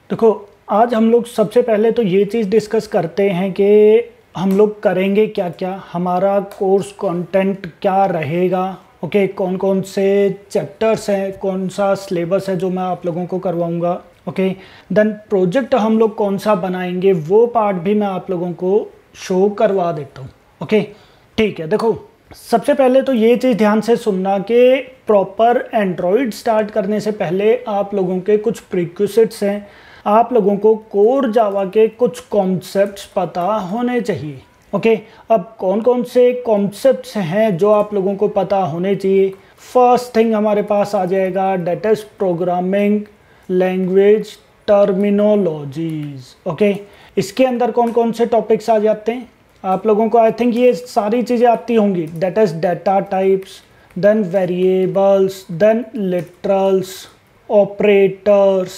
देखो, आज हम लोग सबसे पहले तो ये चीज़ डिस्कस करते हैं कि हम लोग करेंगे क्या क्या, हमारा कोर्स कंटेंट क्या रहेगा। ओके, कौन कौन से चैप्टर्स हैं, कौन सा सिलेबस है जो मैं आप लोगों को करवाऊंगा। ओके, देन प्रोजेक्ट हम लोग कौन सा बनाएंगे वो पार्ट भी मैं आप लोगों को शो करवा देता हूँ। ओके, ठीक है। देखो, सबसे पहले तो ये चीज़ ध्यान से सुनना कि प्रॉपर एंड्रॉयड स्टार्ट करने से पहले आप लोगों के कुछ प्रीक्विजिट्स हैं। आप लोगों को कोर जावा के कुछ कॉन्सेप्ट्स पता होने चाहिए। ओके, अब कौन कौन से कॉन्सेप्ट्स हैं जो आप लोगों को पता होने चाहिए। फर्स्ट थिंग हमारे पास आ जाएगा that is programming language terminologies. Okay, इसके अंदर कौन कौन से टॉपिक्स आ जाते हैं आप लोगों को, आई थिंक ये सारी चीज़ें आती होंगी। That is data types, then variables, then literals, operators,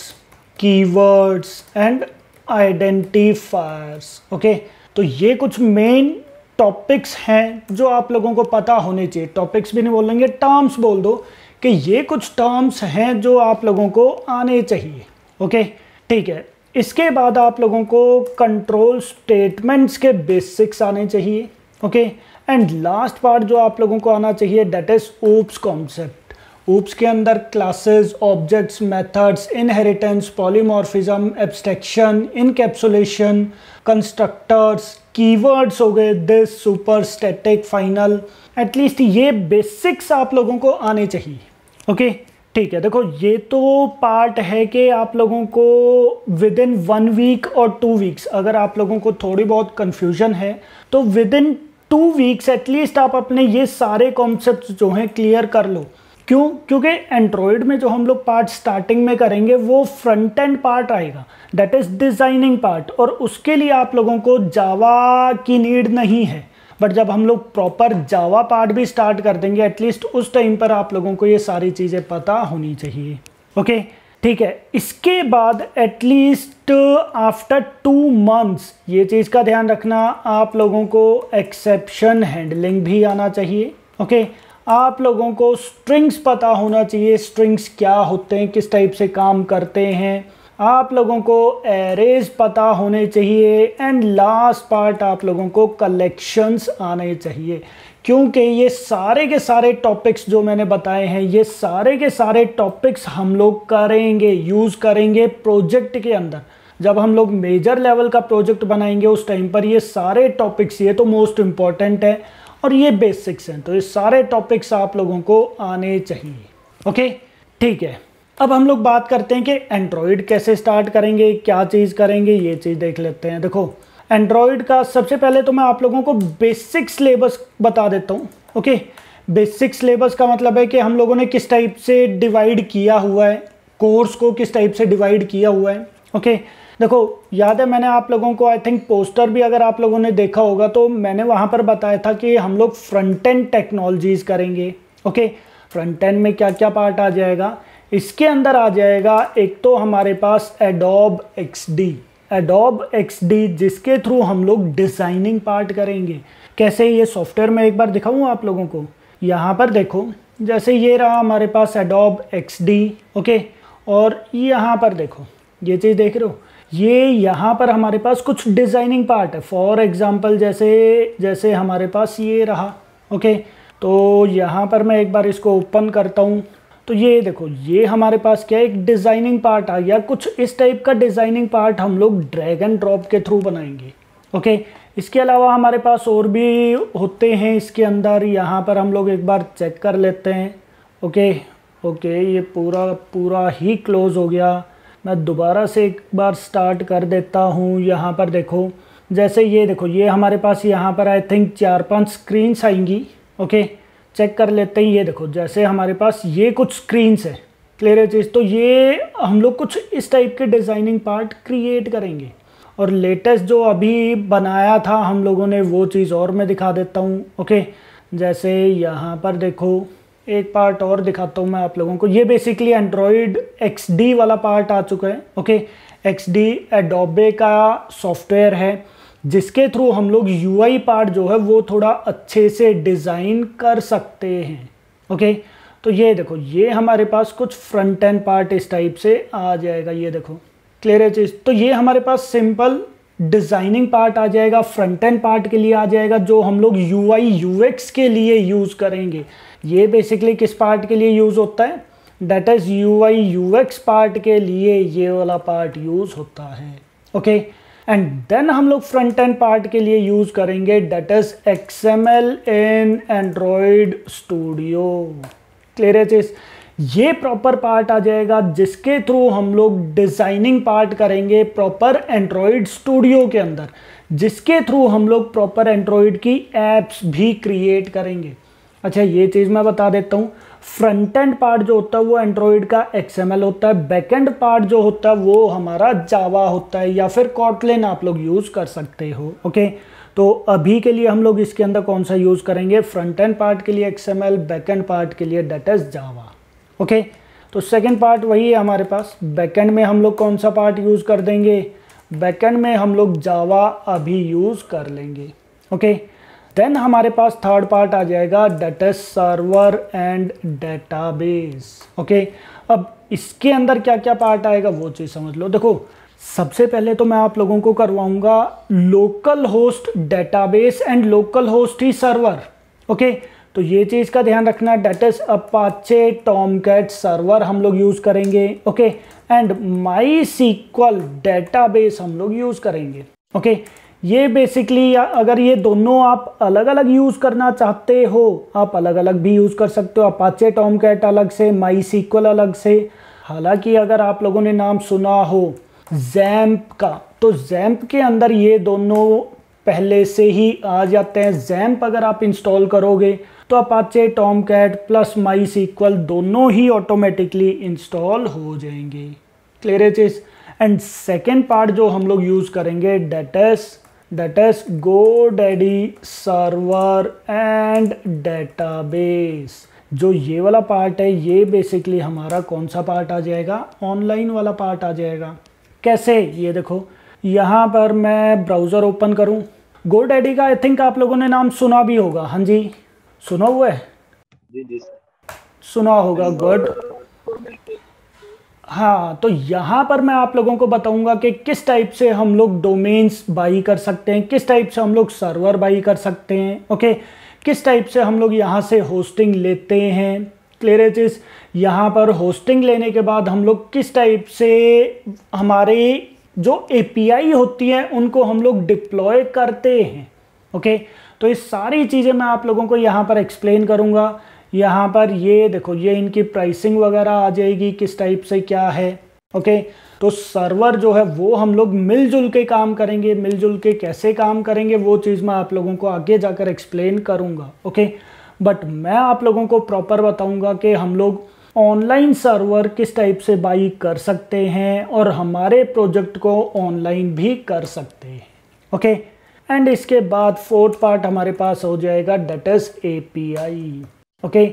keywords and identifiers. Okay, तो ये कुछ मेन टॉपिक्स हैं जो आप लोगों को पता होने चाहिए। टॉपिक्स भी नहीं बोलेंगे, टर्म्स बोल दो कि ये कुछ टर्म्स हैं जो आप लोगों को आने चाहिए। ओके, ठीक है। इसके बाद आप लोगों को कंट्रोल स्टेटमेंट्स के बेसिक्स आने चाहिए। ओके, एंड लास्ट पार्ट जो आप लोगों को आना चाहिए that is oops concept. Oops के अंदर classes, objects, methods, inheritance, polymorphism, abstraction, encapsulation, constructors, keywords हो गए, this, super, static, final. At least ये बेसिक्स आप लोगों को आने चाहिए। ओके, ठीक है। देखो, ये तो पार्ट है कि आप लोगों को विद इन 1 वीक और 2 वीक्स, अगर आप लोगों को थोड़ी बहुत कन्फ्यूजन है तो विद इन 2 वीक्स एटलीस्ट आप अपने ये सारे कॉन्सेप्ट्स जो हैं क्लियर कर लो। क्यों? क्योंकि एंड्रॉयड में जो हम लोग पार्ट स्टार्टिंग में करेंगे वो फ्रंट एंड पार्ट आएगा, दैट इज डिजाइनिंग पार्ट, और उसके लिए आप लोगों को जावा की नीड नहीं है। बट जब हम लोग प्रॉपर जावा पार्ट भी स्टार्ट कर देंगे एटलीस्ट उस टाइम पर आप लोगों को ये सारी चीज़ें पता होनी चाहिए। ओके, ठीक है। इसके बाद एटलीस्ट आफ्टर 2 मंथ्स ये चीज़ का ध्यान रखना, आप लोगों को एक्सेप्शन हैंडलिंग भी आना चाहिए। ओके, आप लोगों को स्ट्रिंग्स पता होना चाहिए, स्ट्रिंग्स क्या होते हैं, किस टाइप से काम करते हैं। आप लोगों को एरेज पता होने चाहिए, एंड लास्ट पार्ट आप लोगों को कलेक्शंस आने चाहिए। क्योंकि ये सारे के सारे टॉपिक्स जो मैंने बताए हैं, ये सारे के सारे टॉपिक्स हम लोग करेंगे, यूज़ करेंगे प्रोजेक्ट के अंदर। जब हम लोग मेजर लेवल का प्रोजेक्ट बनाएंगे उस टाइम पर ये सारे टॉपिक्स, ये तो मोस्ट इम्पॉर्टेंट है और ये बेसिक्स हैं, तो ये सारे टॉपिक्स आप लोगों को आने चाहिए। ओके, ठीक है। अब हम लोग बात करते हैं कि एंड्रॉयड कैसे स्टार्ट करेंगे, क्या चीज़ करेंगे, ये चीज़ देख लेते हैं। देखो, एंड्रॉयड का सबसे पहले तो मैं आप लोगों को बेसिक सिलेबस बता देता हूँ। ओके, बेसिक सिलेबस का मतलब है कि हम लोगों ने किस टाइप से डिवाइड किया हुआ है, कोर्स को किस टाइप से डिवाइड किया हुआ है। ओके, देखो, याद है मैंने आप लोगों को आई थिंक पोस्टर भी अगर आप लोगों ने देखा होगा तो मैंने वहाँ पर बताया था कि हम लोग फ्रंट एंड टेक्नोलॉजीज करेंगे। ओके, फ्रंट एंड में क्या क्या पार्ट आ जाएगा, इसके अंदर आ जाएगा एक तो हमारे पास एडोब एक्सडी जिसके थ्रू हम लोग डिज़ाइनिंग पार्ट करेंगे। कैसे, ये सॉफ्टवेयर में एक बार दिखाऊँ आप लोगों को। यहाँ पर देखो, जैसे ये रहा हमारे पास एडोब एक्सडी। ओके, और यहाँ पर देखो, ये चीज़ देख रहे हो, ये यहाँ पर हमारे पास कुछ डिज़ाइनिंग पार्ट है। फॉर एग्जांपल जैसे हमारे पास ये रहा। ओके, तो यहाँ पर मैं एक बार इसको ओपन करता हूँ तो ये देखो, ये हमारे पास क्या है, एक डिज़ाइनिंग पार्ट आ गया। कुछ इस टाइप का डिज़ाइनिंग पार्ट हम लोग ड्रैग एंड ड्रॉप के थ्रू बनाएंगे। ओके, इसके अलावा हमारे पास और भी होते हैं इसके अंदर, यहाँ पर हम लोग एक बार चेक कर लेते हैं। ओके, ये पूरा ही क्लोज हो गया। मैं दोबारा से एक बार स्टार्ट कर देता हूँ। यहाँ पर देखो, जैसे ये देखो, ये हमारे पास यहाँ पर आई थिंक 4-5 स्क्रीन्स आएंगी। ओके, चेक कर लेते हैं। ये देखो, जैसे हमारे पास ये कुछ स्क्रीन्स है, क्लियर है चीज़। तो ये हम लोग कुछ इस टाइप के डिज़ाइनिंग पार्ट क्रिएट करेंगे। और लेटेस्ट जो अभी बनाया था हम लोगों ने वो चीज़ और मैं दिखा देता हूँ। ओके, जैसे यहाँ पर देखो, एक पार्ट और दिखाता हूँ मैं आप लोगों को। ये बेसिकली एंड्रॉयड एक्सडी वाला पार्ट आ चुका है। ओके, एक्सडी एडोबे का सॉफ्टवेयर है जिसके थ्रू हम लोग यूआई पार्ट जो है वो थोड़ा अच्छे से डिज़ाइन कर सकते हैं। ओके, तो ये देखो, ये हमारे पास कुछ फ्रंट एंड पार्ट इस टाइप से आ जाएगा। ये देखो, क्लियर है चीज़। तो ये हमारे पास सिंपल डिज़ाइनिंग पार्ट आ जाएगा, फ्रंट एंड पार्ट के लिए आ जाएगा, जो हम लोग UI UX के लिए यूज़ करेंगे। ये बेसिकली किस पार्ट के लिए यूज़ होता है, that is UI UX part के लिए ये वाला पार्ट यूज़ होता है। ओके, एंड देन हम लोग फ्रंट एंड पार्ट के लिए यूज़ करेंगे that is XML in Android studio. Clear है चीज़। ये प्रॉपर पार्ट आ जाएगा जिसके थ्रू हम लोग डिज़ाइनिंग पार्ट करेंगे प्रॉपर एंड्रॉयड स्टूडियो के अंदर, जिसके थ्रू हम लोग प्रॉपर एंड्रॉयड की एप्स भी क्रिएट करेंगे। अच्छा, ये चीज़ मैं बता देता हूँ, फ्रंट एंड पार्ट जो होता है वो एंड्रॉयड का XML होता है, बैक एंड पार्ट जो होता है वो हमारा जावा होता है, या फिर कॉटलिन आप लोग यूज़ कर सकते हो। ओके, तो अभी के लिए हम लोग इसके अंदर कौन सा यूज़ करेंगे, फ्रंट एंड पार्ट के लिए XML, बैक एंड पार्ट के लिए दैट इज़ जावा। ओके, तो सेकंड पार्ट वही है हमारे पास। बैकएंड में हम लोग कौन सा पार्ट यूज़ कर देंगे, बैकएंड में हम लोग जावा अभी यूज़ कर लेंगे। ओके, देन हमारे पास थर्ड पार्ट आ जाएगा that is server and database. Okay, अब इसके अंदर क्या क्या पार्ट आएगा वो चीज़ समझ लो। देखो, सबसे पहले तो मैं आप लोगों को करवाऊंगा local host database and local host ही सर्वर। ओके, तो ये चीज़ का ध्यान रखना, that is Apache Tomcat server हम लोग यूज़ करेंगे। ओके, एंड MySQL डेटाबेस हम लोग यूज़ करेंगे। ओके, ये बेसिकली अगर ये दोनों आप अलग अलग यूज़ करना चाहते हो, आप अलग अलग भी यूज़ कर सकते हो, अपाचे टॉमकैट अलग से, MySQL अलग से। हालांकि अगर आप लोगों ने नाम सुना हो जैम्प का, तो जैम्प के अंदर ये दोनों पहले से ही आ जाते हैं। जैम्प अगर आप इंस्टॉल करोगे तो अपाचे टॉमकैट प्लस MySQL दोनों ही ऑटोमेटिकली इंस्टॉल हो जाएंगे। क्लियर है चीज़। एंड सेकेंड पार्ट जो हम लोग यूज़ करेंगे that is GoDaddy server and database. जो ये वाला पार्ट है ये बेसिकली हमारा कौन सा पार्ट आ जाएगा, ऑनलाइन वाला पार्ट आ जाएगा। कैसे, ये देखो यहाँ पर मैं ब्राउज़र ओपन करूँ, GoDaddy का आई थिंक आप लोगों ने नाम सुना भी होगा। हाँ जी, सुना हुआ है? जी सुना होगा, गुड। हाँ, तो यहाँ पर मैं आप लोगों को बताऊंगा कि किस टाइप से हम लोग डोमेन्स बाई कर सकते हैं, किस टाइप से हम लोग सर्वर बाई कर सकते हैं। ओके, किस टाइप से हम लोग यहाँ से होस्टिंग लेते हैं। क्लियर है चीज़। यहाँ पर होस्टिंग लेने के बाद हम लोग किस टाइप से हमारे जो API होती है उनको हम लोग डिप्लॉय करते हैं। ओके, तो ये सारी चीज़ें मैं आप लोगों को यहाँ पर एक्सप्लेन करूँगा। यहाँ पर ये देखो, ये इनकी प्राइसिंग वगैरह आ जाएगी, किस टाइप से क्या है। ओके, तो सर्वर जो है वो हम लोग मिलजुल के काम करेंगे। मिलजुल के कैसे काम करेंगे वो चीज़ मैं आप लोगों को आगे जाकर एक्सप्लेन करूँगा। ओके, बट मैं आप लोगों को प्रॉपर बताऊँगा कि हम लोग ऑनलाइन सर्वर किस टाइप से बाई कर सकते हैं और हमारे प्रोजेक्ट को ऑनलाइन भी कर सकते हैं। ओके, एंड इसके बाद फोर्थ पार्ट हमारे पास हो जाएगा that is API। Okay,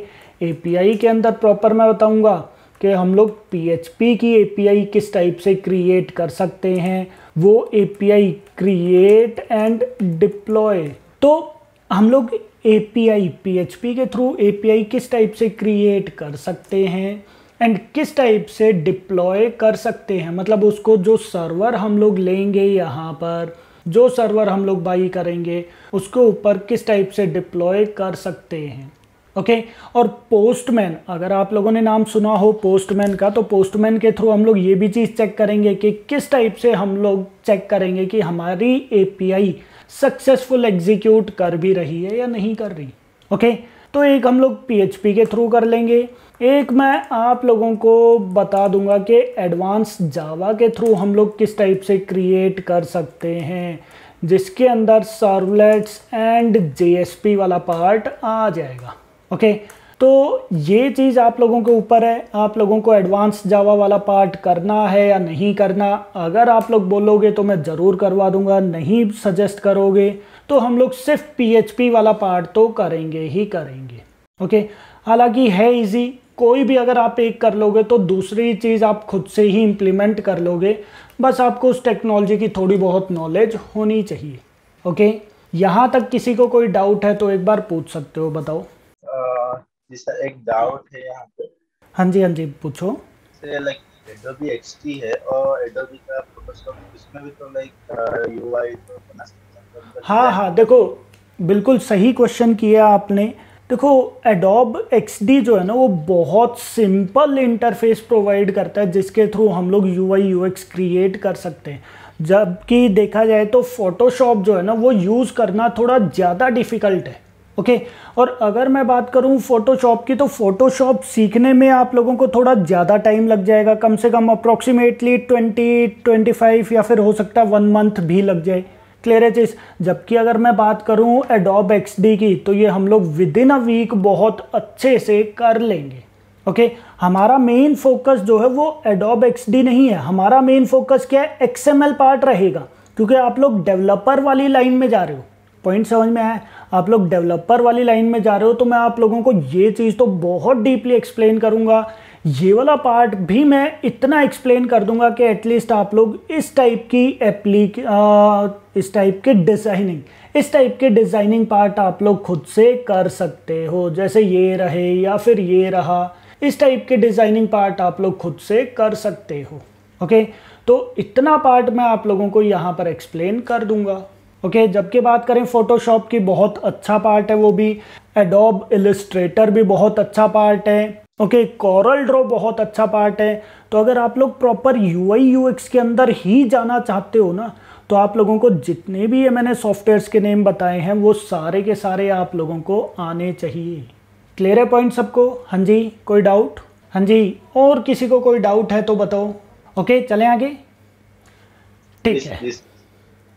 API के अंदर प्रॉपर मैं बताऊंगा कि हम लोग PHP की API किस टाइप से क्रिएट कर सकते हैं, वो API क्रिएट एंड डिप्लॉय। तो हम लोग API PHP के थ्रू API किस टाइप से क्रिएट कर सकते हैं एंड किस टाइप से डिप्लॉय कर सकते हैं, मतलब उसको जो सर्वर हम लोग लेंगे, यहाँ पर जो सर्वर हम लोग बाई करेंगे उसके ऊपर किस टाइप से डिप्लॉय कर सकते हैं। ओके, और पोस्टमैन, अगर आप लोगों ने नाम सुना हो पोस्टमैन का, तो पोस्टमैन के थ्रू हम लोग ये भी चीज़ चेक करेंगे कि किस टाइप से हम लोग चेक करेंगे कि हमारी API सक्सेसफुल एग्जीक्यूट कर भी रही है या नहीं कर रही। ओके, तो एक हम लोग PHP के थ्रू कर लेंगे, एक मैं आप लोगों को बता दूंगा कि एडवांस जावा के थ्रू हम लोग किस टाइप से क्रिएट कर सकते हैं, जिसके अंदर सर्वलेट्स एंड JSP वाला पार्ट आ जाएगा। ओके, तो ये चीज़ आप लोगों के ऊपर है, आप लोगों को एडवांस जावा वाला पार्ट करना है या नहीं करना। अगर आप लोग बोलोगे तो मैं ज़रूर करवा दूंगा, नहीं सजेस्ट करोगे तो हम लोग सिर्फ PHP वाला पार्ट तो करेंगे ही करेंगे। ओके, हालांकि है इजी, कोई भी अगर आप एक कर लोगे तो दूसरी चीज़ आप खुद से ही इम्प्लीमेंट कर लोगे, बस आपको उस टेक्नोलॉजी की थोड़ी बहुत नॉलेज होनी चाहिए। ओके, यहाँ तक किसी को कोई डाउट है तो एक बार पूछ सकते हो, बताओ। जी सर, एक डाउट है यहाँ पे। हाँ जी, हाँ जी, पूछो। लाइक एडोबी एक्सडी है और एडोबी का फोटोशॉप, इसमें भी तो लाइक यूआई तो बना सकते हैं, तो उनका हाँ डिजाइन। हाँ, देखो बिल्कुल सही क्वेश्चन किया आपने। देखो एडोब एक्सडी जो है ना वो बहुत सिंपल इंटरफेस प्रोवाइड करता है जिसके थ्रू हम लोग यूआई यूएक्स क्रिएट कर सकते हैं, जबकि देखा जाए तो फोटोशॉप जो है ना वो यूज़ करना थोड़ा ज़्यादा डिफ़िकल्ट है। ओके, और अगर मैं बात करूं फोटोशॉप की, तो फोटोशॉप सीखने में आप लोगों को थोड़ा ज़्यादा टाइम लग जाएगा, कम से कम अप्रॉक्सीमेटली 20-25 या फिर हो सकता है 1 मंथ भी लग जाए। क्लियर है चीज़। जबकि अगर मैं बात करूं एडोब एक्सडी की, तो ये हम लोग विद इन अ वीक बहुत अच्छे से कर लेंगे। ओके, हमारा मेन फोकस जो है वो एडोब एक्सडी नहीं है, हमारा मेन फोकस क्या है, एक्सएमएल पार्ट रहेगा, क्योंकि आप लोग डेवलपर वाली लाइन में जा रहे हो। पॉइंट समझ में आया? आप लोग डेवलपर वाली लाइन में जा रहे हो तो मैं आप लोगों को ये चीज़ तो बहुत डीपली एक्सप्लेन करूंगा, ये वाला पार्ट भी मैं इतना एक्सप्लेन कर दूंगा कि एटलीस्ट आप लोग इस टाइप के डिज़ाइनिंग पार्ट आप लोग खुद से कर सकते हो। जैसे ये रहे या फिर ये रहा, इस टाइप के डिज़ाइनिंग पार्ट आप लोग खुद से कर सकते हो। ओके, तो इतना पार्ट मैं आप लोगों को यहाँ पर एक्सप्लेन कर दूंगा। ओके, जबकि बात करें फोटोशॉप की, बहुत अच्छा पार्ट है वो भी। एडोब इलस्ट्रेटर भी बहुत अच्छा पार्ट है। ओके, कोरल ड्रॉ बहुत अच्छा पार्ट है। तो अगर आप लोग प्रॉपर यूआई यूएक्स के अंदर ही जाना चाहते हो ना, तो आप लोगों को जितने भी ये मैंने सॉफ्टवेयर्स के नेम बताए हैं वो सारे के सारे आप लोगों को आने चाहिए। क्लियर है पॉइंट सबको? हाँ जी, कोई डाउट? हाँ जी, और किसी को कोई डाउट है तो बताओ। ओके, चलें आगे। ठीक है,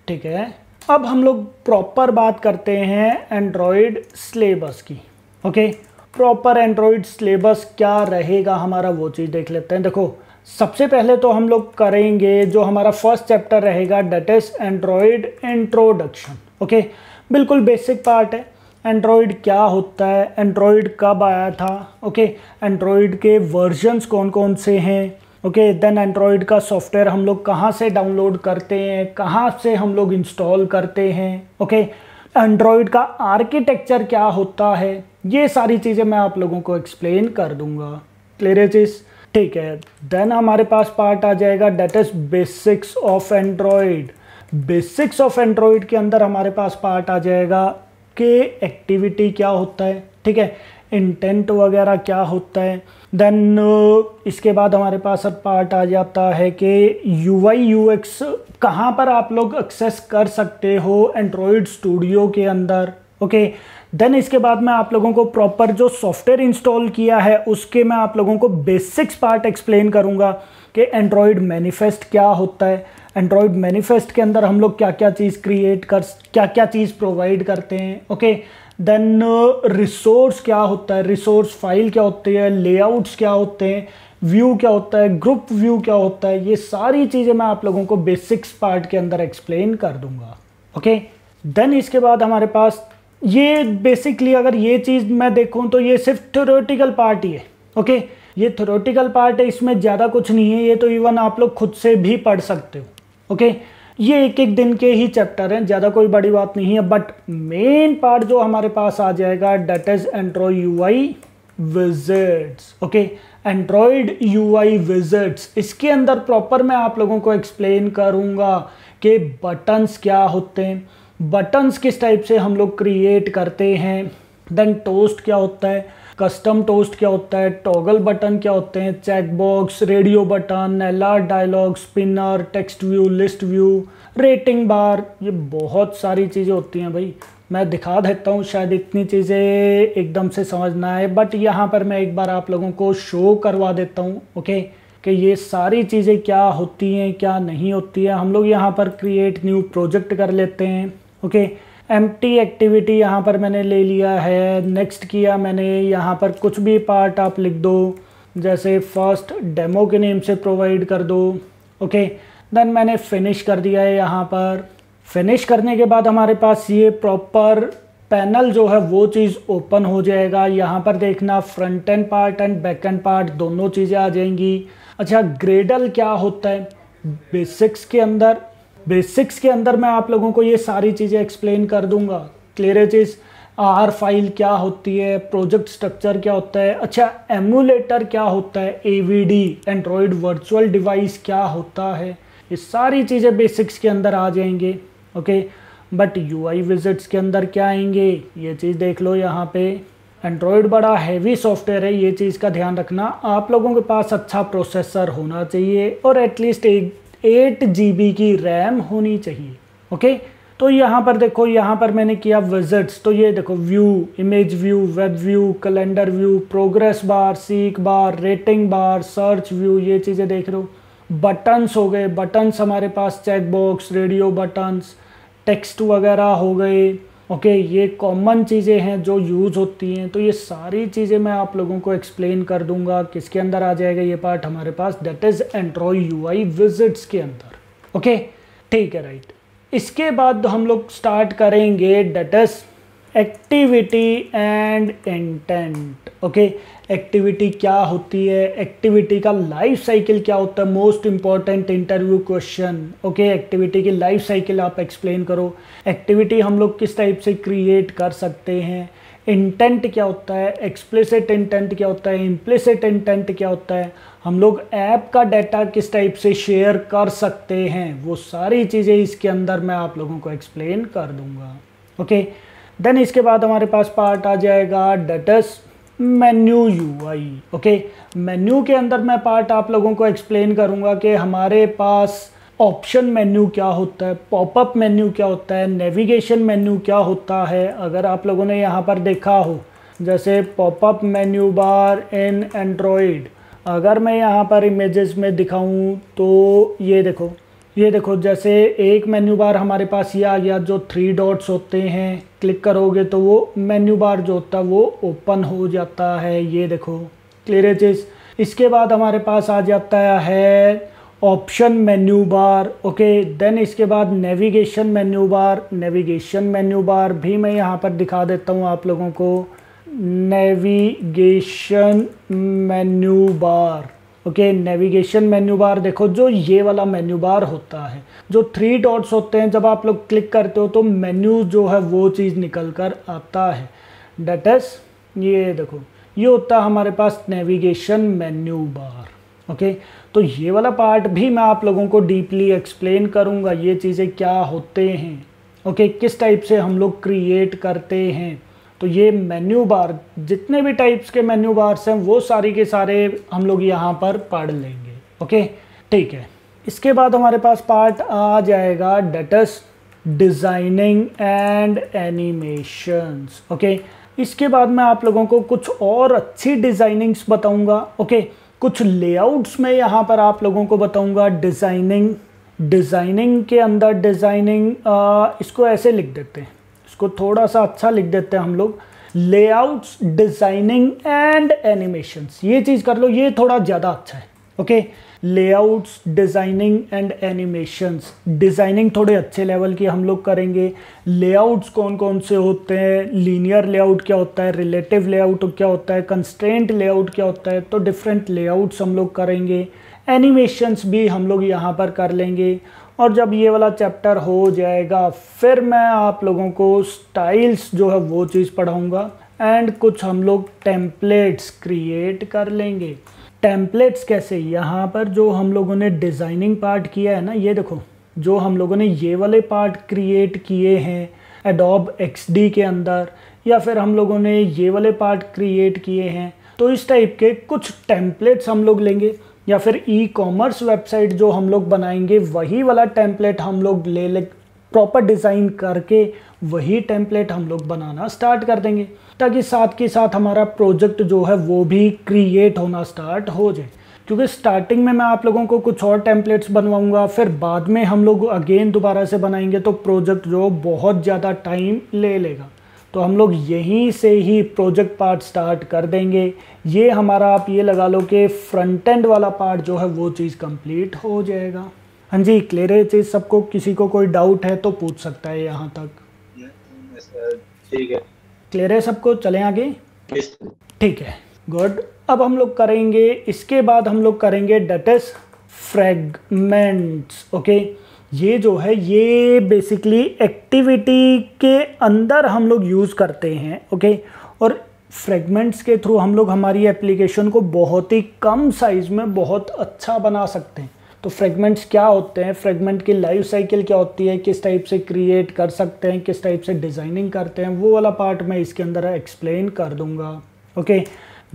ठीक है। अब हम लोग प्रॉपर बात करते हैं एंड्रॉयड सिलेबस की। ओके, प्रॉपर एंड्रॉयड सिलेबस क्या रहेगा हमारा, वो चीज़ देख लेते हैं। देखो, सबसे पहले तो हम लोग करेंगे जो हमारा फर्स्ट चैप्टर रहेगा, that is Android introduction. Okay, बिल्कुल बेसिक पार्ट है। एंड्रॉयड क्या होता है, एंड्रॉयड कब आया था, ओके, एंड्रॉयड के वर्जन्स कौन कौन से हैं, ओके, देन एंड्रॉयड का सॉफ्टवेयर हम लोग कहाँ से डाउनलोड करते हैं, कहाँ से हम लोग इंस्टॉल करते हैं, ओके, एंड्रॉयड का आर्किटेक्चर क्या होता है, ये सारी चीज़ें मैं आप लोगों को एक्सप्लेन कर दूंगा। क्लियर है चीज़? ठीक है। देन हमारे पास पार्ट आ जाएगा that is basics of Android. Basics of Android के अंदर हमारे पास पार्ट आ जाएगा कि एक्टिविटी क्या होता है, ठीक है, इंटेंट वगैरह क्या होता है। देन इसके बाद हमारे पास अब पार्ट आ जाता है कि यूआई यूएक्स कहाँ पर आप लोग एक्सेस कर सकते हो एंड्रॉयड स्टूडियो के अंदर। ओके, देन इसके बाद मैं आप लोगों को प्रॉपर जो सॉफ्टवेयर इंस्टॉल किया है उसके मैं आप लोगों को बेसिक्स पार्ट एक्सप्लेन करूँगा कि एंड्रॉयड मैनिफेस्ट क्या होता है, एंड्रॉयड मैनिफेस्ट के अंदर हम लोग क्या क्या चीज़ क्या क्या चीज़ प्रोवाइड करते हैं। ओके, देन रिसोर्स क्या होता है, रिसोर्स फाइल क्या होती है, लेआउट्स क्या होते हैं, व्यू क्या होता है, ग्रुप व्यू क्या होता है, ये सारी चीज़ें मैं आप लोगों को बेसिक्स पार्ट के अंदर एक्सप्लेन कर दूंगा। ओके, देन इसके बाद हमारे पास ये बेसिकली अगर ये चीज़ मैं देखूं तो ये सिर्फ थ्योरेटिकल पार्ट ही है। ओके, ये थ्योरेटिकल पार्ट है, इसमें ज़्यादा कुछ नहीं है, ये तो इवन आप लोग खुद से भी पढ़ सकते हो। ओके, ये एक एक दिन के ही चैप्टर हैं, ज़्यादा कोई बड़ी बात नहीं है। बट मेन पार्ट जो हमारे पास आ जाएगा that is Android UI widgets. Okay, Android UI widgets, इसके अंदर प्रॉपर मैं आप लोगों को एक्सप्लेन करूँगा कि बटन्स क्या होते हैं, बटन्स किस टाइप से हम लोग क्रिएट करते हैं, देन टोस्ट क्या होता है, कस्टम टोस्ट क्या होता है, टॉगल बटन क्या होते हैं, check box, radio button, alert dialog, spinner, text view, list view, rating bar, ये बहुत सारी चीज़ें होती हैं भाई। मैं दिखा देता हूँ, शायद इतनी चीज़ें एकदम से समझ ना आए, बट यहाँ पर मैं एक बार आप लोगों को शो करवा देता हूँ। ओके, कि ये सारी चीज़ें क्या होती हैं क्या नहीं होती है। हम लोग यहाँ पर क्रिएट न्यू प्रोजेक्ट कर लेते हैं। ओके, एम्प्टी एक्टिविटी यहाँ पर मैंने ले लिया है, नेक्स्ट किया मैंने, यहाँ पर कुछ भी पार्ट आप लिख दो, जैसे फर्स्ट डेमो के नेम से प्रोवाइड कर दो। ओके, देन मैंने फिनिश कर दिया है। यहाँ पर फिनिश करने के बाद हमारे पास ये प्रॉपर पैनल जो है वो चीज़ ओपन हो जाएगा। यहाँ पर देखना front end part and back and part दोनों चीज़ें आ जाएंगी। अच्छा, ग्रेडल क्या होता है बेसिक्स के अंदर मैं आप लोगों को ये सारी चीज़ें एक्सप्लेन कर दूंगा। क्लियर है चीज़? आर फाइल क्या होती है, प्रोजेक्ट स्ट्रक्चर क्या होता है, अच्छा एमुलेटर क्या होता है, एवीडी एंड्रॉयड वर्चुअल डिवाइस क्या होता है, ये सारी चीज़ें बेसिक्स के अंदर आ जाएंगे। ओके, बट यूआई विजिट्स के अंदर क्या आएंगे, ये चीज़ देख लो यहाँ पे। एंड्रॉयड बड़ा हैवी सॉफ्टवेयर है, ये चीज़ का ध्यान रखना। आप लोगों के पास अच्छा प्रोसेसर होना चाहिए और एटलीस्ट 8 GB की रैम होनी चाहिए। ओके, तो यहाँ पर देखो, यहाँ पर मैंने किया विजिट्स, तो ये देखो view, image view, web view, calendar view, progress bar, seek bar, rating bar, search view, ये चीज़ें देख रहे हो। बटन्स हो गए, बटन्स हमारे पास check box, radio buttons, text वगैरह हो गए। ओके, ये कॉमन चीज़ें हैं जो यूज़ होती हैं। तो ये सारी चीज़ें मैं आप लोगों को एक्सप्लेन कर दूंगा। किसके अंदर आ जाएगा ये पार्ट हमारे पास, that is Android UI widgets के अंदर। ओके, ठीक है, राइट। इसके बाद हम लोग स्टार्ट करेंगे that is activity and intent. Okay, activity क्या होती है, एक्टिविटी का लाइफ साइकिल क्या होता है, most important interview question. Okay, activity की लाइफ साइकिल आप एक्सप्लेन करो। एक्टिविटी हम लोग किस टाइप से क्रिएट कर सकते हैं, इंटेंट क्या होता है, एक्सप्लिसिट इंटेंट क्या होता है, इम्प्लिसिट इंटेंट क्या होता है, हम लोग ऐप का डाटा किस टाइप से शेयर कर सकते हैं, वो सारी चीज़ें इसके अंदर मैं आप लोगों को एक्सप्लेन कर दूंगा। ओके, देन इसके बाद हमारे पास पार्ट आ जाएगा that is menu UI. Okay, menu के अंदर मैं पार्ट आप लोगों को एक्सप्लेन करूंगा कि हमारे पास ऑप्शन मेन्यू क्या होता है, पॉपअप मेन्यू क्या होता है, नेविगेशन मेन्यू क्या होता है। अगर आप लोगों ने यहाँ पर देखा हो, जैसे पॉपअप मेन्यू बार इन एंड्रॉयड, अगर मैं यहाँ पर इमेजेस में दिखाऊं तो ये देखो जैसे एक मेन्यू बार हमारे पास ये आ गया, जो 3 डॉट्स होते हैं, क्लिक करोगे तो वो मेन्यू बार जो होता है वो ओपन हो जाता है। ये देखो, क्लियर है चीज़। इसके बाद हमारे पास आ जाता है option menu bar. Okay, then इसके बाद navigation menu bar. Navigation menu bar भी मैं यहाँ पर दिखा देता हूँ आप लोगों को। Navigation menu bar, okay, navigation menu बार देखो, जो ये वाला मेन्यू बार होता है, जो 3 डॉट्स होते हैं, जब आप लोग क्लिक करते हो तो मेन्यू जो है वो चीज़ निकल कर आता है। डेट इज, ये देखो, ये होता है हमारे पास नेविगेशन मेन्यू बार। ओके, तो ये वाला पार्ट भी मैं आप लोगों को डीपली एक्सप्लेन करूँगा, ये चीज़ें क्या होते हैं। ओके, किस टाइप से हम लोग क्रिएट करते हैं। तो ये मेन्यू बार, जितने भी टाइप्स के मेन्यू बार्स हैं वो सारी के सारे हम लोग यहाँ पर पढ़ लेंगे। ओके, ठीक है। इसके बाद हमारे पास पार्ट आ जाएगा that is designing and animations. Okay, इसके बाद मैं आप लोगों को कुछ और अच्छी डिज़ाइनिंग्स बताऊंगा। ओके, कुछ लेआउट्स में यहाँ पर आप लोगों को बताऊंगा। डिज़ाइनिंग के अंदर डिज़ाइनिंग, इसको ऐसे लिख देते हैं, इसको थोड़ा सा अच्छा लिख देते हैं हम लोग, लेआउट्स, डिज़ाइनिंग एंड एनिमेशंस। ये चीज़ कर लो, ये थोड़ा ज़्यादा अच्छा है। Okay, layouts, designing and animations. Designing थोड़े अच्छे लेवल की हम लोग करेंगे। लेआउट्स कौन कौन से होते हैं, लीनियर लेआउट क्या होता है, रिलेटिव लेआउट क्या होता है, कंस्ट्रेंट लेआउट क्या होता है, तो डिफरेंट लेआउट्स हम लोग करेंगे। एनिमेशंस भी हम लोग यहाँ पर कर लेंगे। और जब ये वाला चैप्टर हो जाएगा फिर मैं आप लोगों को स्टाइल्स जो है वो चीज़ पढ़ाऊँगा एंड कुछ हम लोग टेम्पलेट्स क्रिएट कर लेंगे। टेम्पलेट्स कैसे, यहाँ पर जो हम लोगों ने डिज़ाइनिंग पार्ट किया है ना, ये देखो, जो हम लोगों ने ये वाले पार्ट क्रिएट किए हैं एडोब XD के अंदर, या फिर हम लोगों ने ये वाले पार्ट क्रिएट किए हैं, तो इस टाइप के कुछ टेम्पलेट्स हम लोग लेंगे। या फिर ई-कॉमर्स वेबसाइट जो हम लोग बनाएंगे वही वाला टेम्पलेट हम लोग ले प्रॉपर डिज़ाइन करके वही टेम्पलेट हम लोग बनाना स्टार्ट कर देंगे, ताकि साथ के साथ हमारा प्रोजेक्ट जो है वो भी क्रिएट होना स्टार्ट हो जाए। क्योंकि स्टार्टिंग में मैं आप लोगों को कुछ और टेम्पलेट्स बनवाऊंगा, फिर बाद में हम लोग अगेन दोबारा से बनाएंगे तो प्रोजेक्ट जो बहुत ज़्यादा टाइम ले लेगा। तो हम लोग यहीं से ही प्रोजेक्ट पार्ट स्टार्ट कर देंगे। ये हमारा, आप ये लगा लो कि फ्रंट एंड वाला पार्ट जो है वो चीज़ कंप्लीट हो जाएगा। हाँ जी, क्लियर है चीज़ सबको? किसी को कोई डाउट है तो पूछ सकता है यहाँ तक। ठीक है, क्लियर है सबको? चलें आगे। ठीक है, गुड। अब हम लोग करेंगे, इसके बाद हम लोग करेंगे दैट इज फ्रेगमेंट्स। ओके, ये जो है ये बेसिकली एक्टिविटी के अंदर हम लोग यूज़ करते हैं, ओके। और फ्रेगमेंट्स के थ्रू हम लोग हमारी एप्लीकेशन को बहुत ही कम साइज़ में बहुत अच्छा बना सकते हैं। तो फ्रेगमेंट्स क्या होते हैं, फ्रेगमेंट की लाइफ साइकिल क्या होती है, किस टाइप से क्रिएट कर सकते हैं, किस टाइप से डिज़ाइनिंग करते हैं, वो वाला पार्ट मैं इसके अंदर एक्सप्लेन कर दूंगा, ओके।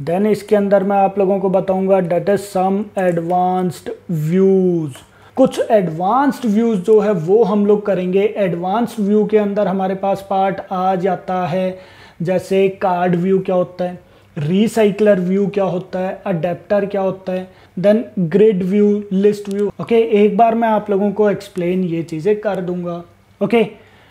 देन इसके अंदर मैं आप लोगों को बताऊंगा that is some advanced views. कुछ एडवांस्ड व्यूज़ जो है वो हम लोग करेंगे। एडवांस्ड व्यू के अंदर हमारे पास पार्ट आ जाता है जैसे कार्ड व्यू क्या होता है, रिसाइकलर व्यू क्या होता है, अडेप्टर क्या होता है, then grid view, list view, okay. एक बार मैं आप लोगों को एक्सप्लेन ये चीज़ें कर दूंगा, ओके,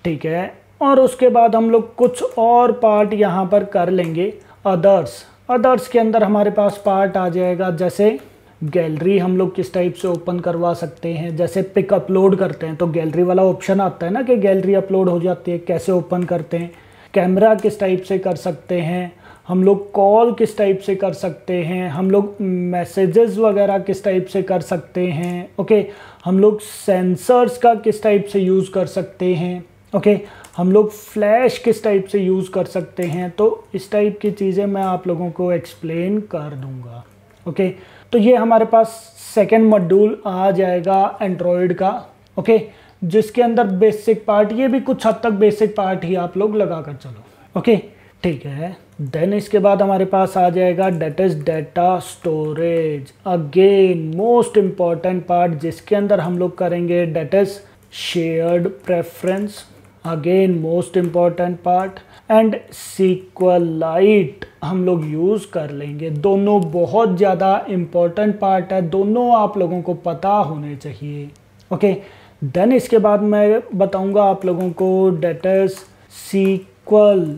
ठीक है। और उसके बाद हम लोग कुछ और पार्ट यहाँ पर कर लेंगे। अदर्स के अंदर हमारे पास पार्ट आ जाएगा जैसे गैलरी हम लोग किस टाइप से ओपन करवा सकते हैं। जैसे पिक अपलोड करते हैं तो गैलरी वाला ऑप्शन आता है ना कि गैलरी अपलोड हो जाती है, कैसे ओपन करते हैं। कैमरा किस टाइप से कर सकते हैं, हम लोग कॉल किस टाइप से कर सकते हैं, हम लोग मैसेजेस वगैरह किस टाइप से कर सकते हैं, ओके। हम लोग सेंसर्स का किस टाइप से यूज़ कर सकते हैं, ओके। हम लोग फ्लैश किस टाइप से यूज़ कर सकते हैं। तो इस टाइप की चीज़ें मैं आप लोगों को एक्सप्लेन कर दूंगा, ओके। तो ये हमारे पास सेकेंड मॉड्यूल आ जाएगा एंड्रॉयड का, ओके, जिसके अंदर बेसिक पार्ट, ये भी कुछ हद तक बेसिक पार्ट ही आप लोग लगा कर चलो, ओके, ठीक है। देन इसके बाद हमारे पास आ जाएगा that is data storage. Again most important part जिसके अंदर हम लोग करेंगे that is shared preference. Again most important part. And SQLite हम लोग यूज़ कर लेंगे। दोनों बहुत ज़्यादा इम्पॉर्टेंट पार्ट है, दोनों आप लोगों को पता होने चाहिए, ओके। देन इसके बाद मैं बताऊंगा आप लोगों को that is SQL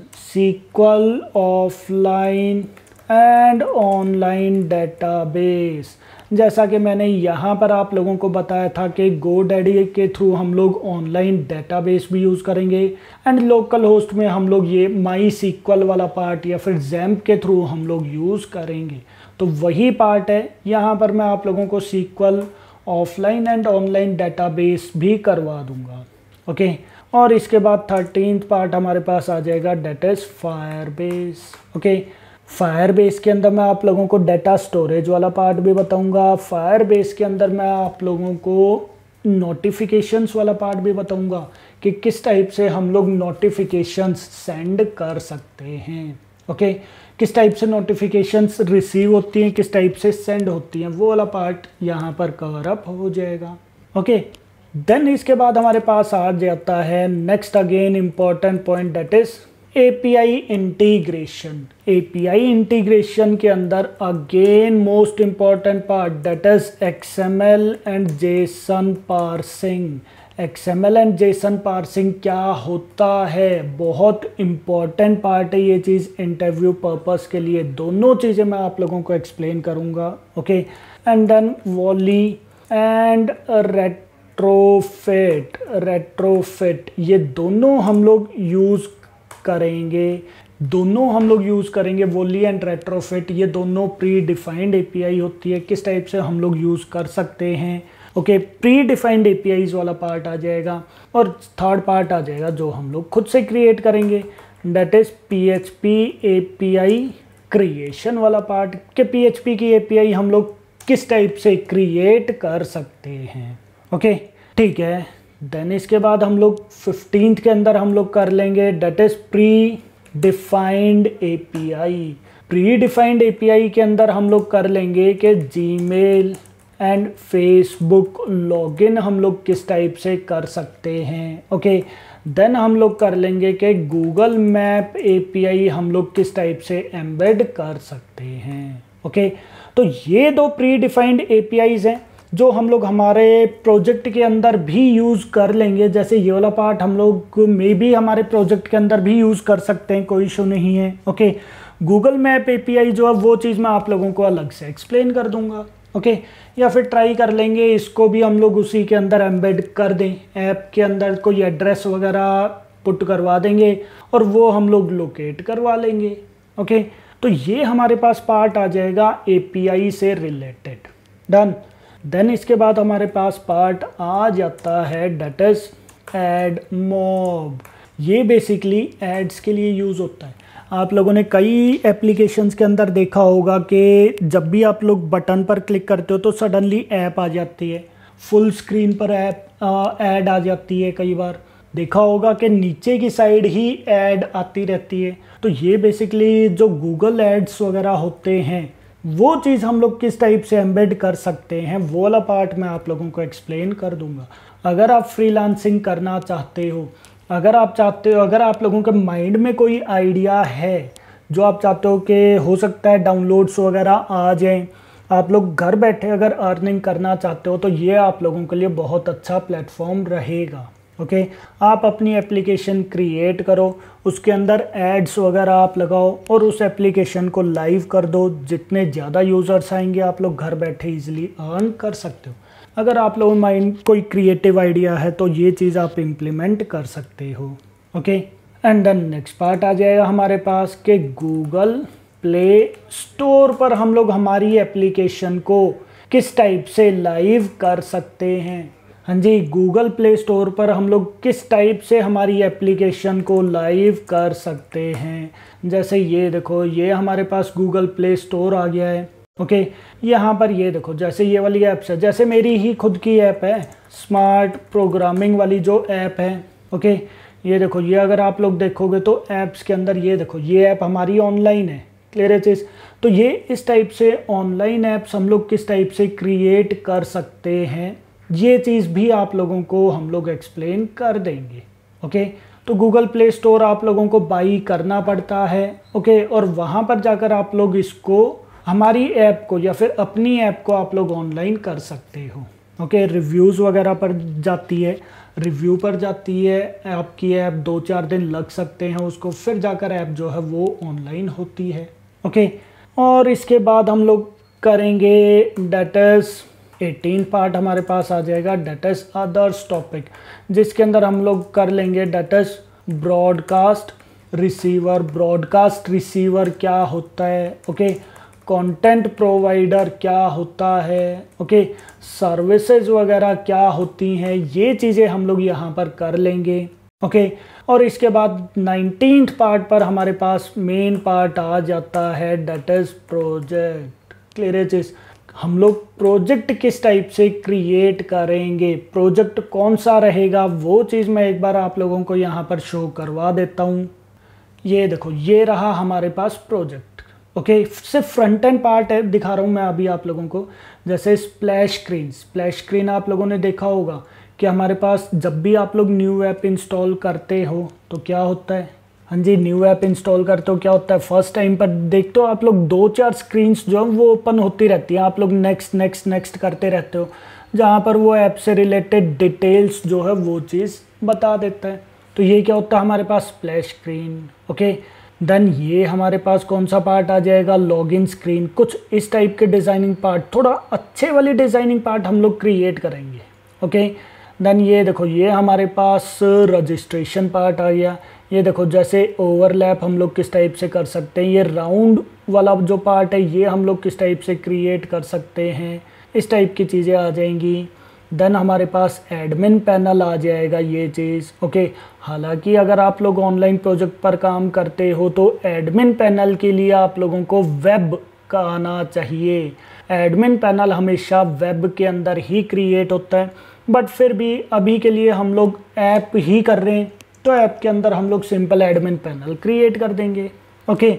offline and online database. जैसा कि मैंने यहाँ पर आप लोगों को बताया था कि GoDaddy के थ्रू हम लोग ऑनलाइन डेटाबेस भी यूज़ करेंगे एंड लोकल होस्ट में हम लोग ये MySQL वाला पार्ट या फिर XAMPP के थ्रू हम लोग यूज़ करेंगे। तो वही पार्ट है, यहाँ पर मैं आप लोगों को SQL offline and online database भी करवा दूंगा, ओके। और इसके बाद 13th पार्ट हमारे पास आ जाएगा that is Firebase, okay. Firebase के अंदर मैं आप लोगों को डेटा स्टोरेज वाला पार्ट भी बताऊंगा। फायरबेस के अंदर मैं आप लोगों को नोटिफिकेशंस वाला पार्ट भी बताऊंगा कि किस टाइप से हम लोग नोटिफिकेशंस सेंड कर सकते हैं, ओके। किस टाइप से नोटिफिकेशंस रिसीव होती हैं, किस टाइप से सेंड होती हैं, वो वाला पार्ट यहाँ पर कवर अप हो जाएगा, ओके। देन इसके बाद हमारे पास आ जाता है next again important point that is API integration. API integration के अंदर again most important part that is XML and JSON parsing. XML and JSON parsing क्या होता है, बहुत इम्पॉर्टेंट पार्ट है ये चीज़ इंटरव्यू पर्पस के लिए। दोनों चीज़ें मैं आप लोगों को एक्सप्लेन करूँगा, okay. And then volley and retrofit ये दोनों हम लोग यूज़ करेंगे। वोली एंड रेट्रोफिट ये दोनों प्री डिफाइंड API होती है, किस टाइप से हम लोग यूज़ कर सकते हैं, ओके। प्री डिफाइंड APIs वाला पार्ट आ जाएगा और थर्ड पार्ट आ जाएगा जो हम लोग खुद से क्रिएट करेंगे that is PHP API creation वाला पार्ट कि PHP की API हम लोग किस टाइप से क्रिएट कर सकते हैं, ओके, ठीक है। देन इसके बाद हम लोग 15th के अंदर हम लोग कर लेंगे that is pre defined API के अंदर हम लोग कर लेंगे कि Gmail एंड Facebook लॉगिन हम लोग किस टाइप से कर सकते हैं, ओके। देन हम लोग कर लेंगे कि Google मैप API हम लोग किस टाइप से एम्बेड कर सकते हैं, ओके। तो ये दो प्री डिफाइंड APIs हैं जो हम लोग हमारे प्रोजेक्ट के अंदर भी यूज़ कर लेंगे। जैसे ये वाला पार्ट हम लोग मे भी हमारे प्रोजेक्ट के अंदर भी यूज़ कर सकते हैं, कोई इशू नहीं है, ओके। गूगल मैप API जो है वो चीज़ मैं आप लोगों को अलग से एक्सप्लेन कर दूंगा, ओके। या फिर ट्राई कर लेंगे इसको भी हम लोग उसी के अंदर एम्बेड कर दें, ऐप के अंदर कोई एड्रेस वगैरह पुट करवा देंगे और वो हम लोग लोकेट करवा लेंगे, ओके। तो ये हमारे पास पार्ट आ जाएगा API से रिलेटेड, डन। देन इसके बाद हमारे पास पार्ट आ जाता है दैट इज ऐड मॉब। ये बेसिकली एड्स के लिए यूज़ होता है। आप लोगों ने कई एप्लीकेशंस के अंदर देखा होगा कि जब भी आप लोग बटन पर क्लिक करते हो तो सडनली ऐप आ जाती है, फुल स्क्रीन पर ऐप ऐड आ जाती है। कई बार देखा होगा कि नीचे की साइड ही ऐड आती रहती है। तो ये बेसिकली जो गूगल एड्स वगैरह होते हैं वो चीज़ हम लोग किस टाइप से एम्बेड कर सकते हैं वो वाला पार्ट मैं आप लोगों को एक्सप्लेन कर दूंगा। अगर आप फ्रीलांसिंग करना चाहते हो, अगर आप लोगों के माइंड में कोई आइडिया है जो आप चाहते हो कि हो सकता है डाउनलोड्स वगैरह आ जाएं, आप लोग घर बैठे अगर अर्निंग करना चाहते हो तो ये आप लोगों के लिए बहुत अच्छा प्लेटफॉर्म रहेगा। ओके, आप अपनी एप्लीकेशन क्रिएट करो, उसके अंदर एड्स वगैरह आप लगाओ और उस एप्लीकेशन को लाइव कर दो। जितने ज़्यादा यूज़र्स आएंगे आप लोग घर बैठे इजीली अर्न कर सकते हो। अगर आप लोगों माइंड कोई क्रिएटिव आइडिया है तो ये चीज़ आप इम्प्लीमेंट कर सकते हो। Okay, and then next part आ जाएगा हमारे पास कि गूगल प्ले स्टोर पर हम लोग हमारी एप्लीकेशन को किस टाइप से लाइव कर सकते हैं। हाँ जी, गूगल प्ले स्टोर पर हम लोग किस टाइप से हमारी एप्लीकेशन को लाइव कर सकते हैं। जैसे ये देखो, ये हमारे पास गूगल प्ले स्टोर आ गया है। ओके, यहाँ पर ये देखो, जैसे ये वाली ऐप्स है, जैसे मेरी ही खुद की ऐप है स्मार्ट प्रोग्रामिंग वाली जो ऐप है। ओके, ये देखो, ये अगर आप लोग देखोगे तो ऐप्स के अंदर ये देखो, ये ऐप हमारी ऑनलाइन है। क्लियर है चीज़? तो ये इस टाइप से ऑनलाइन ऐप्स हम लोग किस टाइप से क्रिएट कर सकते हैं, ये चीज़ भी आप लोगों को हम लोग एक्सप्लेन कर देंगे। ओके, तो गूगल प्ले स्टोर आप लोगों को बाई करना पड़ता है। ओके, और वहाँ पर जाकर आप लोग इसको, हमारी ऐप को या फिर अपनी ऐप को आप लोग ऑनलाइन कर सकते हो। ओके, रिव्यूज़ वगैरह पर जाती है, रिव्यू पर जाती है आपकी ऐप, 2-4 दिन लग सकते हैं उसको, फिर जाकर ऐप जो है वो ऑनलाइन होती है। ओके, और इसके बाद हम लोग करेंगे दैट इज़ 18 पार्ट हमारे पास आ जाएगा दैट इज़ अदर्स टॉपिक, जिसके अंदर हम लोग कर लेंगे that is broadcast receiver. Broadcast receiver क्या होता है, ओके, कंटेंट प्रोवाइडर क्या होता है, ओके, सर्विसेज वगैरह क्या होती हैं, ये चीज़ें हम लोग यहाँ पर कर लेंगे। ओके, और इसके बाद 19th पार्ट पर हमारे पास मेन पार्ट आ जाता है दैट इज़ प्रोजेक्ट। क्लियर है चीज़? हम लोग प्रोजेक्ट किस टाइप से क्रिएट करेंगे, प्रोजेक्ट कौन सा रहेगा, वो चीज़ मैं एक बार आप लोगों को यहाँ पर शो करवा देता हूँ। ये देखो, ये रहा हमारे पास प्रोजेक्ट। ओके, सिर्फ फ्रंट एंड पार्ट है दिखा रहा हूँ मैं अभी आप लोगों को। जैसे स्प्लैश स्क्रीन आप लोगों ने देखा होगा कि हमारे पास जब भी आप लोग न्यू ऐप इंस्टॉल करते हो तो क्या होता है। हाँ जी, न्यू ऐप इंस्टॉल करते हो क्या होता है, फर्स्ट टाइम पर देखते हो आप लोग 2-4 स्क्रीन्स जो वो ओपन होती रहती हैं, आप लोग नेक्स्ट नेक्स्ट नेक्स्ट करते रहते हो, जहाँ पर वो ऐप से रिलेटेड डिटेल्स जो है वो चीज़ बता देता है। तो ये क्या होता है हमारे पास स्प्लैश स्क्रीन। ओके, देन ये हमारे पास कौन सा पार्ट आ जाएगा, लॉगिन स्क्रीन। कुछ इस टाइप के डिज़ाइनिंग पार्ट, थोड़ा अच्छे वाली डिज़ाइनिंग पार्ट हम लोग क्रिएट करेंगे। ओके, देन ये देखो, ये हमारे पास रजिस्ट्रेशन पार्ट आ गया। ये देखो, जैसे ओवरलैप हम लोग किस टाइप से कर सकते हैं, ये राउंड वाला जो पार्ट है ये हम लोग किस टाइप से क्रिएट कर सकते हैं, इस टाइप की चीज़ें आ जाएंगी। देन हमारे पास एडमिन पैनल आ जाएगा ये चीज़। ओके, हालांकि अगर आप लोग ऑनलाइन प्रोजेक्ट पर काम करते हो तो एडमिन पैनल के लिए आप लोगों को वेब का आना चाहिए। एडमिन पैनल हमेशा वेब के अंदर ही क्रिएट होता है, बट फिर भी अभी के लिए हम लोग ऐप ही कर रहे हैं तो ऐप के अंदर हम लोग सिंपल एडमिन पैनल क्रिएट कर देंगे। ओके,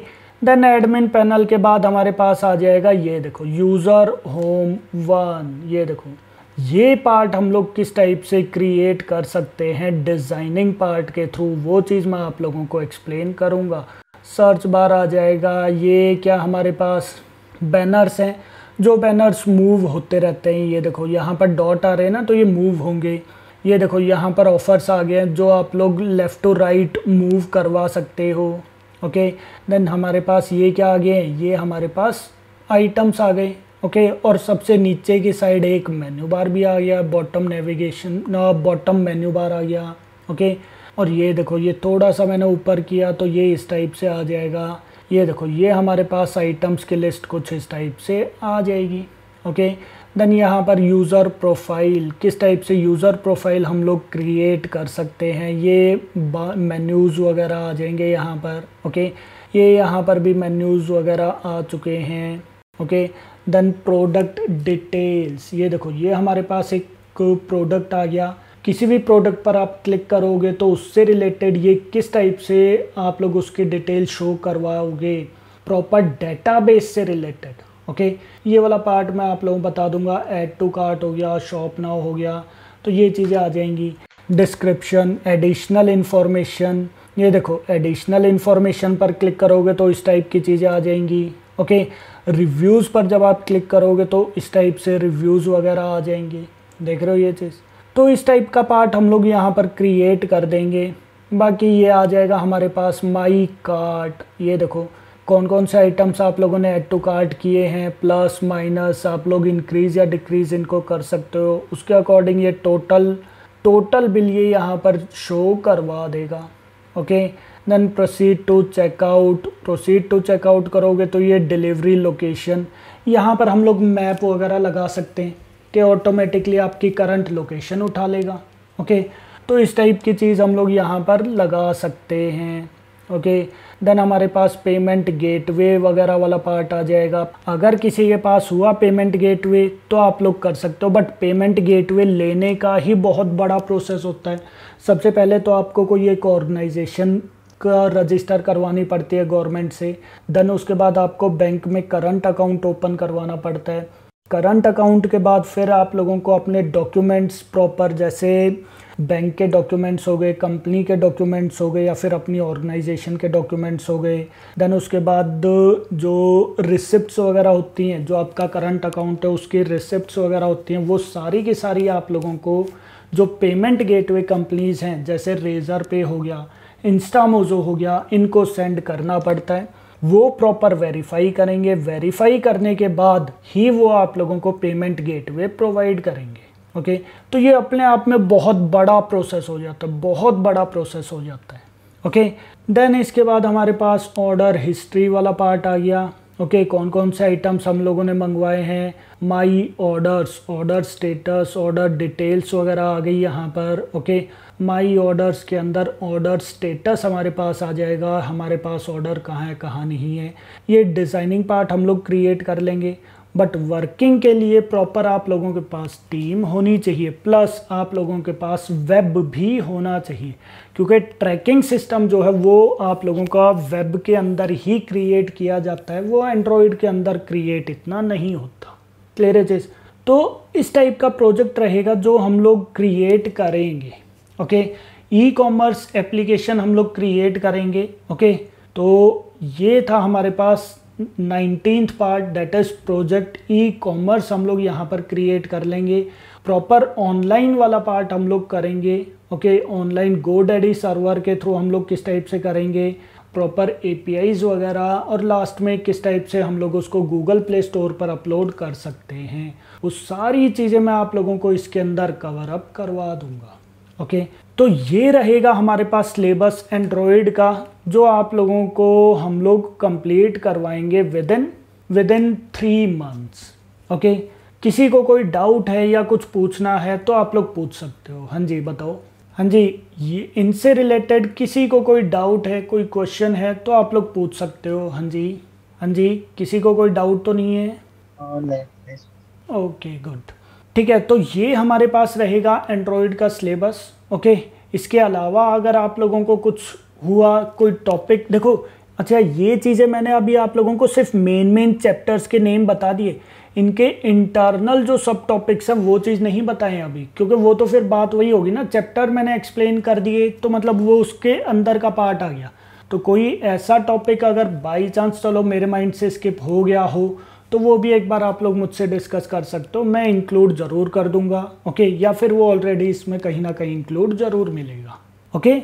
देन एडमिन पैनल के बाद हमारे पास आ जाएगा ये देखो यूज़र होम 1। ये देखो, ये पार्ट हम लोग किस टाइप से क्रिएट कर सकते हैं डिज़ाइनिंग पार्ट के थ्रू, वो चीज़ मैं आप लोगों को एक्सप्लेन करूँगा। सर्च बार आ जाएगा, ये क्या हमारे पास बैनर्स हैं, जो बैनर्स मूव होते रहते हैं। ये देखो यहाँ पर डॉट आ रहे हैं ना, तो ये मूव होंगे। ये देखो यहाँ पर ऑफर्स आ गए जो आप लोग लेफ़्ट टू राइट मूव करवा सकते हो। ओके, देन हमारे पास ये क्या आ गए, ये हमारे पास आइटम्स आ गए। ओके, और सबसे नीचे की साइड एक मेन्यू बार भी आ गया, बॉटम मेन्यू बार आ गया। ओके, और ये देखो, ये थोड़ा सा मैंने ऊपर किया तो ये इस टाइप से आ जाएगा। ये देखो, ये हमारे पास आइटम्स की लिस्ट कुछ इस टाइप से आ जाएगी। ओके, देन यहाँ पर यूज़र प्रोफाइल, किस टाइप से यूज़र प्रोफाइल हम लोग क्रिएट कर सकते हैं, ये मेन्यूज़ वगैरह आ जाएंगे यहाँ पर। ओके, ये यहाँ पर भी मेन्यूज़ वगैरह आ चुके हैं। ओके, देन प्रोडक्ट डिटेल्स, ये देखो ये हमारे पास एक प्रोडक्ट आ गया। किसी भी प्रोडक्ट पर आप क्लिक करोगे तो उससे रिलेटेड ये किस टाइप से आप लोग उसकी डिटेल शो करवाओगे, प्रॉपर डेटाबेस से रिलेटेड। ओके, ये वाला पार्ट मैं आप लोगों को बता दूंगा। ऐड टू कार्ट हो गया, शॉप नाउ हो गया, तो ये चीज़ें आ जाएंगी। डिस्क्रिप्शन, एडिशनल इन्फॉर्मेशन, ये देखो एडिशनल इन्फॉर्मेशन पर क्लिक करोगे तो इस टाइप की चीज़ें आ जाएंगी। ओके, रिव्यूज़ पर जब आप क्लिक करोगे तो इस टाइप से रिव्यूज़ वगैरह आ जाएंगे। देख रहे हो ये चीज़, तो इस टाइप का पार्ट हम लोग यहाँ पर क्रिएट कर देंगे। बाकी ये आ जाएगा हमारे पास माई कार्ट, ये देखो कौन कौन से आइटम्स आप लोगों ने ऐड टू कार्ट किए हैं, प्लस माइनस आप लोग इंक्रीज़ या डिक्रीज़ इनको कर सकते हो। उसके अकॉर्डिंग ये टोटल बिल ये यहाँ पर शो करवा देगा। Okay, then proceed to checkout करोगे तो ये डिलीवरी लोकेशन, यहाँ पर हम लोग मैप वगैरह लगा सकते हैं कि ऑटोमेटिकली आपकी करंट लोकेशन उठा लेगा। ओके, तो इस टाइप की चीज़ हम लोग यहाँ पर लगा सकते हैं। ओके, देन हमारे पास पेमेंट गेटवे वगैरह वाला पार्ट आ जाएगा। अगर किसी के पास हुआ पेमेंट गेटवे तो आप लोग कर सकते हो, बट पेमेंट गेटवे लेने का ही बहुत बड़ा प्रोसेस होता है। सबसे पहले तो आपको कोई एक ऑर्गेनाइजेशन का रजिस्टर करवानी पड़ती है गवर्नमेंट से। देन उसके बाद आपको बैंक में करंट अकाउंट ओपन करवाना पड़ता है। करंट अकाउंट के बाद फिर आप लोगों को अपने डॉक्यूमेंट्स प्रॉपर, जैसे बैंक के डॉक्यूमेंट्स हो गए, कंपनी के डॉक्यूमेंट्स हो गए, या फिर अपनी ऑर्गेनाइजेशन के डॉक्यूमेंट्स हो गए। देन उसके बाद जो रिसिप्ट्स वगैरह होती हैं, जो आपका करंट अकाउंट है उसकी रिसिप्ट्स वगैरह होती हैं, वो सारी की सारी आप लोगों को जो पेमेंट गेटवे कंपनीज़ हैं जैसे रेजर पे हो गया, इंस्टामोजो हो गया, इनको सेंड करना पड़ता है। वो प्रॉपर वेरीफाई करेंगे, वेरीफाई करने के बाद ही वो आप लोगों को पेमेंट गेटवे प्रोवाइड करेंगे। ओके, तो ये अपने आप में बहुत बड़ा प्रोसेस हो जाता है, बहुत बड़ा प्रोसेस हो जाता है। ओके, देन इसके बाद हमारे पास ऑर्डर हिस्ट्री वाला पार्ट आ गया। ओके, कौन कौन से आइटम्स हम लोगों ने मंगवाए हैं, my orders, order status, order details वगैरह आ गई यहाँ पर। ओके, माई ऑर्डर्स के अंदर ऑर्डर स्टेटस हमारे पास आ जाएगा, हमारे पास ऑर्डर कहाँ है कहाँ नहीं है। ये डिज़ाइनिंग पार्ट हम लोग क्रिएट कर लेंगे, बट वर्किंग के लिए प्रॉपर आप लोगों के पास टीम होनी चाहिए, प्लस आप लोगों के पास वेब भी होना चाहिए, क्योंकि ट्रैकिंग सिस्टम जो है वो आप लोगों का वेब के अंदर ही क्रिएट किया जाता है, वो एंड्रॉयड के अंदर क्रिएट इतना नहीं होता। क्लियर है चीज़? तो इस टाइप का प्रोजेक्ट रहेगा जो हम लोग क्रिएट करेंगे। ओके, ई कॉमर्स एप्लीकेशन हम लोग क्रिएट करेंगे। ओके, तो ये था हमारे पास 19th part, that is project e commerce हम लोग यहाँ पर क्रिएट कर लेंगे। प्रॉपर ऑनलाइन वाला पार्ट हम लोग करेंगे। ओके, ऑनलाइन गोडैडी सर्वर के थ्रू हम लोग किस टाइप से करेंगे, प्रॉपर एपीआईज वगैरह, और लास्ट में किस टाइप से हम लोग उसको गूगल प्ले स्टोर पर अपलोड कर सकते हैं, वो सारी चीज़ें मैं आप लोगों को इसके अंदर कवर अप करवा दूंगा। ओके, तो ये रहेगा हमारे पास सिलेबस एंड्रॉयड का, जो आप लोगों को हम लोग कंप्लीट करवाएंगे विद इन 3 मंथ्स। ओके, किसी को कोई डाउट है या कुछ पूछना है तो आप लोग पूछ सकते हो। हाँ जी, बताओ। हाँ जी, ये इनसे रिलेटेड किसी को कोई डाउट है, कोई क्वेश्चन है तो आप लोग पूछ सकते हो। हाँ जी, हाँ जी, किसी को कोई डाउट तो नहीं है? नहीं। ओके, गुड, ठीक है। तो ये हमारे पास रहेगा एंड्रॉयड का सिलेबस। ओके, इसके अलावा अगर आप लोगों को कुछ हुआ, कोई टॉपिक, देखो अच्छा ये चीज़ें मैंने अभी आप लोगों को सिर्फ मेन चैप्टर्स के नेम बता दिए, इनके इंटरनल जो सब टॉपिक्स हैं वो चीज़ नहीं बताएं अभी, क्योंकि वो तो फिर बात वही होगी ना, चैप्टर मैंने एक्सप्लेन कर दिए तो मतलब वो उसके अंदर का पार्ट आ गया। तो कोई ऐसा टॉपिक अगर बाई चांस चलो मेरे माइंड से स्किप हो गया हो तो वो भी एक बार आप लोग मुझसे डिस्कस कर सकते हो, मैं इंक्लूड ज़रूर कर दूंगा। ओके, या फिर वो ऑलरेडी इसमें कहीं ना कहीं इंक्लूड ज़रूर मिलेगा। ओके।